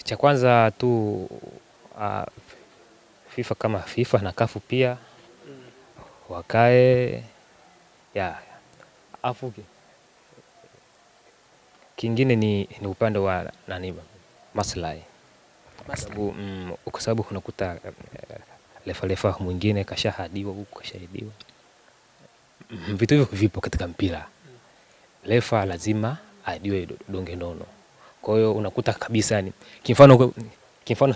cha kwanza tu FIFA kama FIFA na CAF pia wakae afu kingine ni upande wa maslahi. Kwa sababu unakuta refa mwingine kashahadiwa huko kashahidiwa. Vitu hivyo vipo katika mpira. Refa lazima adiwe donge nono. Kwa hiyo unakuta kabisa ni kimfano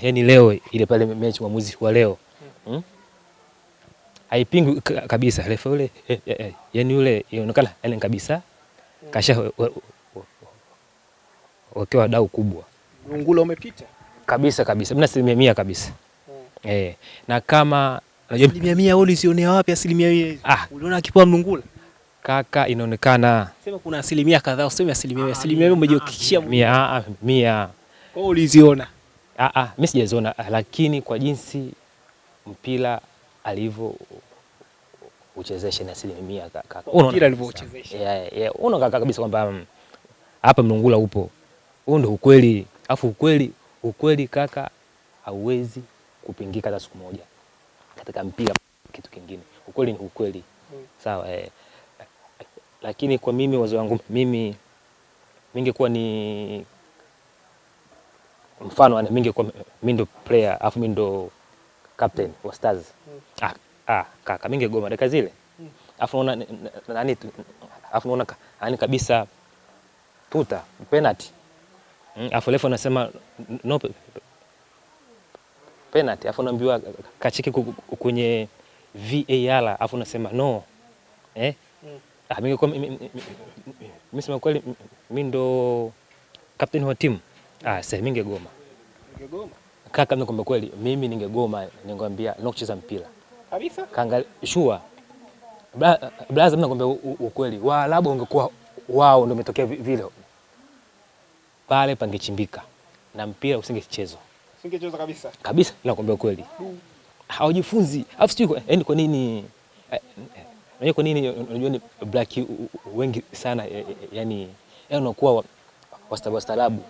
yani leo ile pale mechi mwamuzi wa leo. Haipingwi kabisa refa yule yani yule inaonekana yani kabisa kasha wakiwa dau kubwa. Mlungula umepita? Kabisa. Mimi asilimia kabisa. Na kama asilimia wewe ulisionea wapi asilimia hiyo? Uliona akipewa Mlungula? Kaka inaonekana sema kuna asilimia kadhaa, useme asilimia wewe umejihakikishia 100. Kwa uliziona? Mimi sijaziona, lakini kwa jinsi mpira alivyo uchezesha na asilimia kaka. Mpira alivyo uchezesha. Unaona kabisa kwamba hapa Mlungula upo. Huo ndio ukweli. Afu ukweli kaka hauwezi kupingika hata siku moja. Katika mpira kitu kingine. Ukweli ni ukweli. Sawa lakini kwa mimi wazo wangu mimi ningekuwa ni mfano ningekuwa mimi ndo player afu mimi ndo captain wa Stars. Kaka mimi ningegoma dakika zile. Afu unaona yani kabisa tuta penalty. Afu refa anasema no penalty, afu naambiwa kacheki kwenye VAR afu nasema no. Mimi sema kweli mimi ndo captain wa timu. Sasa mimi ningegoma. Kaka mimi kwamba kweli mimi ningegoma, ningeambia no kucheza mpira. Kabisa? Kaangalia sure. Blaza mimi nakwambia ukweli. Waarabu ungekuwa wao ndio umetokea vile. Pale pangechimbika na mpira usingechezwa. Usingechezwa kabisa. Kabisa nakwambia kweli. Hawajifunzi. Afu sio yani kwa nini unajua kwa nini unajua ni black wengi sana yani unakuwa wastaarabu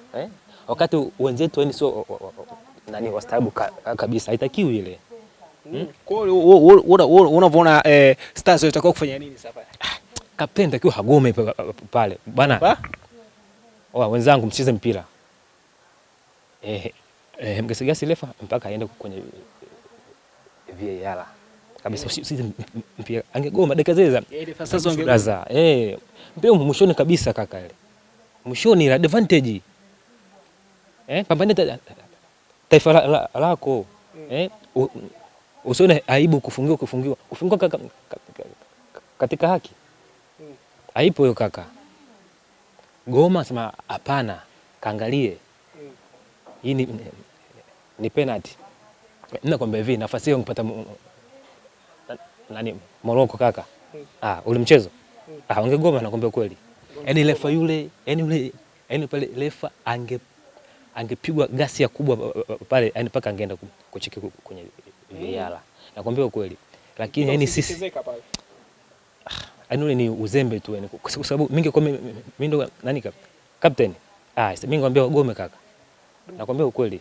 wakati wenzetu yani sio wastaarabu kabisa, haitakiwi ile. Kwa hiyo unavyoona Stars watakuwa kufanya nini sasa pale? Kapteni takiwa hagome pale bana. Wenzangu msicheze mpira. Mgesigasi refa mpaka aende kwenye VAR. Kabisa usicheze mpira. Angegoma dakika zile sasa ongeza. Mpira mwishoni kabisa kaka ile. Mwishoni la advantage. Pambane taifa lako. Usione aibu kufungiwa katika haki. Haipo hiyo kaka. Goma sema hapana, kaangalie. Hii ni penalty. Ninakwambia hivi nafasi hiyo ungepata Morocco kaka. Ule mchezo. Ungegoma nakwambia kweli. Yaani refa yule, yaani pale refa angepigwa gasi ya kubwa pale, yaani paka angeenda kucheki kwenye VAR. Nakwambia kweli. Lakini yaani sisi yaani ule ni uzembe tu yani, kwa sababu mimi ndo nani kaka captain. Mimi ngwambia ugome kaka. Nakwambia ukweli.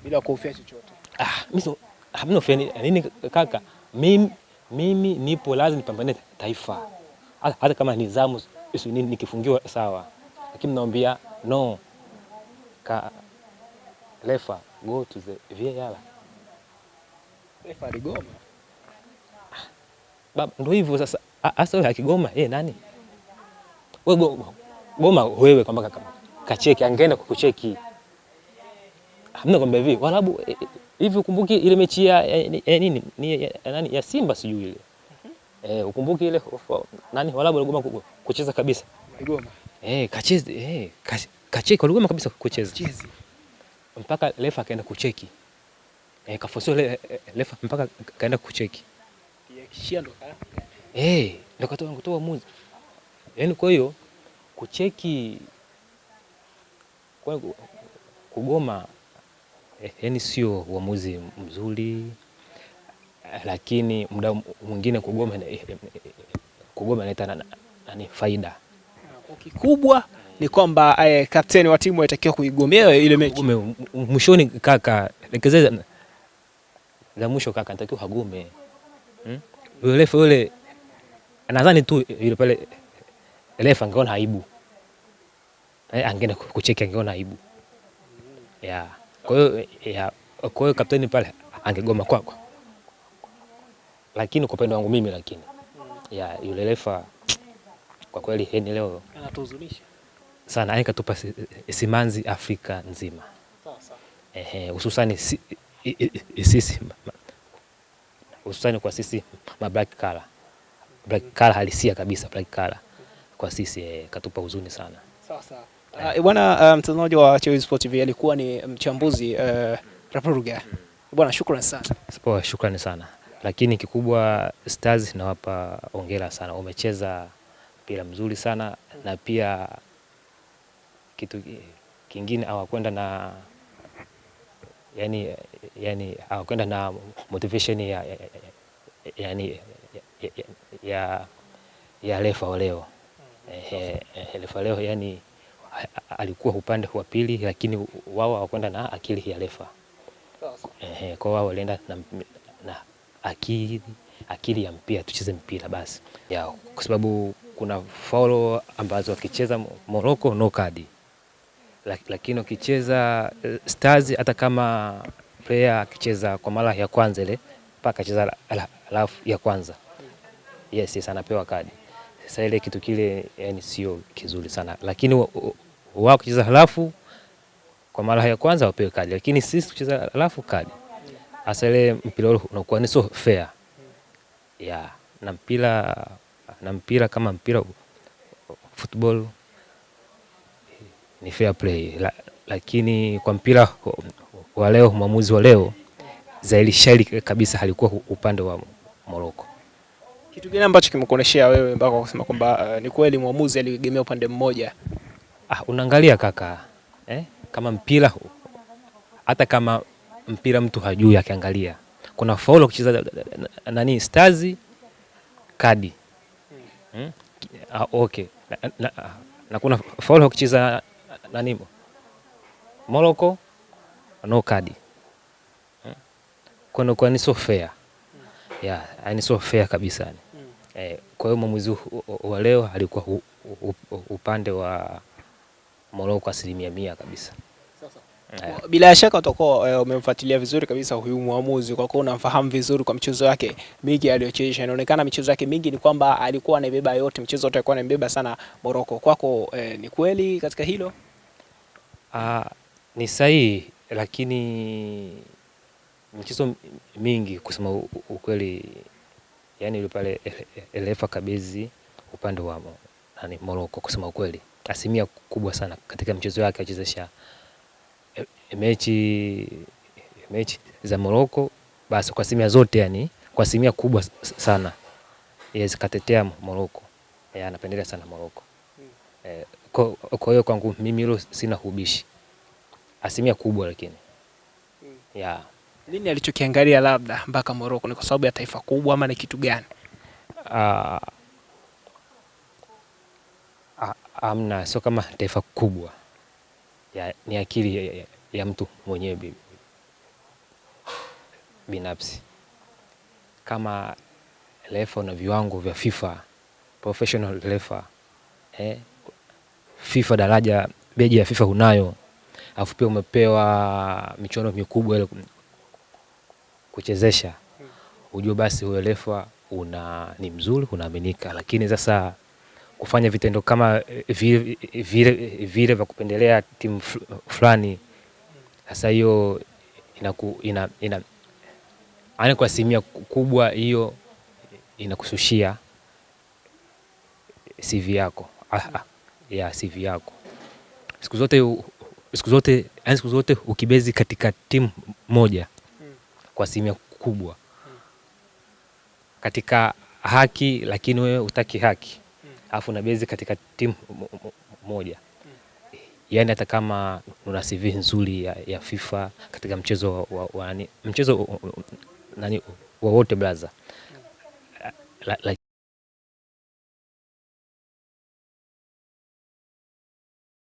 Bila kuhofia chochote. Mimi hamna hofia nini kaka. Mimi nipo lazima nipambane taifa. Hata kama ni zamu nikifungiwa sawa. Lakini naambia no. Refa go to the VAR. Refa aligoma. Ndio hivyo sasa. Hasa wewe akigoma nani? Wewe goma wewe kwamba kacheki angeenda kukucheki. Hamna kwamba hivi Waarabu hivi ukumbuki ile mechi ya nini ni nani ya Simba sijui ile. Ukumbuki ile nani Waarabu waligoma kucheza kabisa. Waligoma. Kacheze kacheki waligoma kabisa kucheza. Mpaka refa akaenda kucheki. Kafosio refa mpaka kaenda kucheki. Kishia ndo ndo kutoa muzi. Yaani kwa hiyo kucheki kwa kugoma yani sio uamuzi mzuri, lakini muda mwingine kugoma inaleta nani faida. Kwa kikubwa ni kwamba kapteni wa timu anatakiwa kuigomea ile mechi. Mwishoni kaka, lekeza za mwisho kaka anatakiwa hagome. Yule refa yule nadhani tu yule pale refa angeona aibu. Angeenda kucheki angeona aibu. Kwa hiyo kapteni pale angegoma kwako. Lakini kwa upande wangu mimi yule refa kwa kweli yeye leo anatuhuzunisha sana, katupa simanzi Afrika nzima. Hususan kwa sisi black color halisia kabisa, black color kwa sisi katupa huzuni sana. Bwana mtazamaji wa Chewez Sport TV, alikuwa ni mchambuzi Rapuruga. Bwana shukrani sana. Shukrani sana. Lakini kikubwa Stars nawapa hongera sana. Umecheza mpira mzuri sana na pia kitu kingine hawakwenda na hawakwenda na motivation ya refa leo. Refa leo alikuwa upande wa pili, lakini wao hawakwenda na akili ya refa. Kwa wao walienda na akili ya mpira, tucheze mpira basi. Kwa sababu kuna foul ambazo wakicheza Morocco no card. Lakini ukicheza Stars, hata kama player akicheza kwa mara ya kwanza ile mpaka acheza alafu ya kwanza, yes anapewa kadi. Sasa ile kitu kile sio kizuri sana, lakini wao kucheza halafu kwa mara ya kwanza wapewe kadi, lakini sisi kucheza halafu kadi. Hasa ile mpira unakuwa ni so fair. Na mpira kama mpira football ni fair play, lakini kwa mpira wa leo, mwamuzi wa leo Zaili Shaili kabisa halikuwa upande wa Morocco. Kitu gani ambacho kimekuoneshea wewe mpaka kusema kwamba ni kweli mwamuzi aliegemea upande mmoja? Unaangalia kaka, kama mpira, hata kama mpira mtu hajui akiangalia, kuna foul kucheza Stars kadi. Okay. Na kuna foul kucheza Morocco no kadi. Kwa ni so fair. Ni so fair kabisa. Kwa hiyo mwamuzi wa leo alikuwa upande wa Morocco 100% kabisa. Bila shaka utakuwa umemfuatilia vizuri kabisa huyu mwamuzi, kwa kuwa unamfahamu vizuri kwa michezo yake mingi aliyocheza. Inaonekana michezo yake mingi ni kwamba alikuwa anabeba yote, michezo yote alikuwa anabeba sana Morocco. Kwako ni kweli katika hilo? Ni sahihi, lakini michezo mingi kusema ukweli, yule pale refa kabezi upande wa Morocco kusema ukweli. Asilimia kubwa sana katika michezo yake alichezesha mechi za Morocco, basi kwa asilimia zote, kwa asilimia kubwa sana katetea Morocco. Anapendelea sana Morocco. Kwa hiyo kwangu mimi hilo sina hubishi. Asilimia kubwa, lakini nini alichokiangalia labda mpaka Morocco? Ni kwa sababu ya taifa kubwa ama ni kitu gani? Amna, sio kama taifa kubwa. Ni akili ya mtu mwenyewe binafsi. Kama refa na viwango vya FIFA, professional refa, FIFA daraja, beji ya FIFA unayo, afu pia umepewa michuano mikubwa ile kuchezesha, ujue basi huyo refa ni mzuri, unaaminika. Lakini sasa kufanya vitendo kama vile vya kupendelea timu fulani, sasa hiyo kwa asilimia kubwa hiyo inakusushia CV yako. CV yako. Siku zote ukibezi katika timu moja kwa asilimia kubwa katika haki, lakini wewe utaki haki, alafu unabezi katika timu moja, hata kama una CV nzuri ya FIFA katika mchezo wote brother,